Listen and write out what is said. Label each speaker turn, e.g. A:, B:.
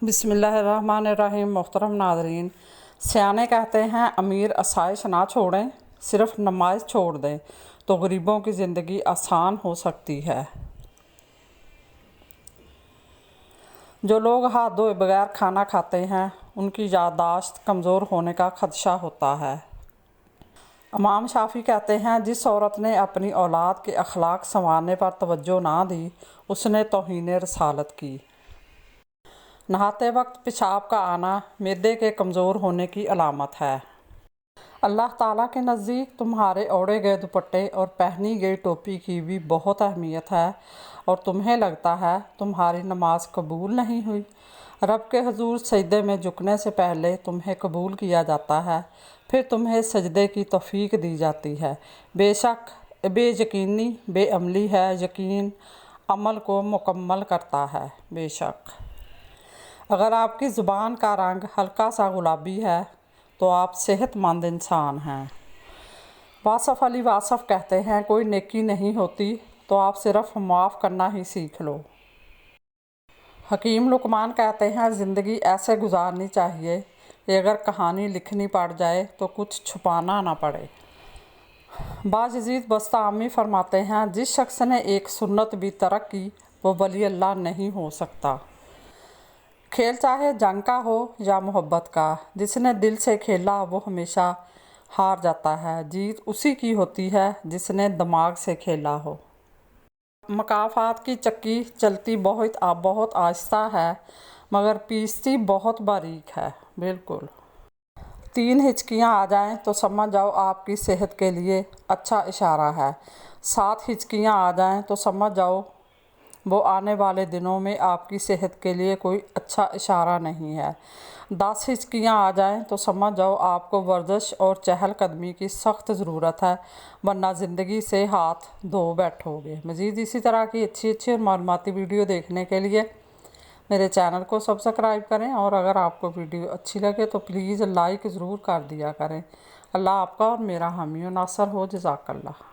A: बिस्मिल्लाहिर्रहमानिर्रहीम। मोहतरम नाज़रीन, सियाने कहते हैं अमीर आसाइश ना छोड़ें, सिर्फ नमाज छोड़ दें तो गरीबों की ज़िंदगी आसान हो सकती है। जो लोग हाथ धोए बगैर खाना खाते हैं उनकी याददाश्त कमज़ोर होने का ख़दशा होता है। इमाम शाफ़ी कहते हैं जिस औरत ने अपनी औलाद के अखलाक संवारने पर तवज्जो ना दी उसने तौहीन रसालत की। नहाते वक्त पेशाब का आना मैदे के कमज़ोर होने की अलामत है। अल्लाह ताला के नज़दीक तुम्हारे ओढ़े गए दुपट्टे और पहनी गई टोपी की भी बहुत अहमियत है और तुम्हें लगता है तुम्हारी नमाज कबूल नहीं हुई। रब के हुजूर सजदे में झुकने से पहले तुम्हें कबूल किया जाता है, फिर तुम्हें सजदे की तौफीक दी जाती है। बेशक बेयकीनी बेअमली है, यकीन अमल को मुकम्मल करता है। बेशक अगर आपकी ज़ुबान का रंग हल्का सा गुलाबी है तो आप सेहतमंद इंसान हैं। वासफ़ अली वासफ़ कहते हैं कोई नेकी नहीं होती तो आप सिर्फ माफ़ करना ही सीख लो। हकीम लुकमान कहते हैं ज़िंदगी ऐसे गुजारनी चाहिए कि अगर कहानी लिखनी पड़ जाए तो कुछ छुपाना ना पड़े। बायज़ीद बस्तामी फरमाते हैं जिस शख्स ने एक सुन्नत भी तरक की वो वली अल्लाह नहीं हो सकता। खेल चाहे जंग का हो या मोहब्बत का, जिसने दिल से खेला वो हमेशा हार जाता है। जीत उसी की होती है जिसने दिमाग से खेला हो। मकाफात की चक्की चलती बहुत आहिस्ता है मगर पीसती बहुत बारीक है। बिल्कुल 3 हिचकियाँ आ जाएं तो समझ जाओ आपकी सेहत के लिए अच्छा इशारा है। 7 हिचकियाँ आ जाएं तो समझ जाओ वो आने वाले दिनों में आपकी सेहत के लिए कोई अच्छा इशारा नहीं है। 10 हिचकियाँ आ जाएं तो समझ जाओ आपको वर्जिश और चहलकदमी की सख्त ज़रूरत है, वरना ज़िंदगी से हाथ धो बैठोगे। मज़ीद इसी तरह की अच्छी और मालूमाती वीडियो देखने के लिए मेरे चैनल को सब्सक्राइब करें और अगर आपको वीडियो अच्छी लगे तो प्लीज़ लाइक ज़रूर कर दिया करें। अल्लाह आपका और मेरा हामी और नासर हो। जज़ाकल्लाह।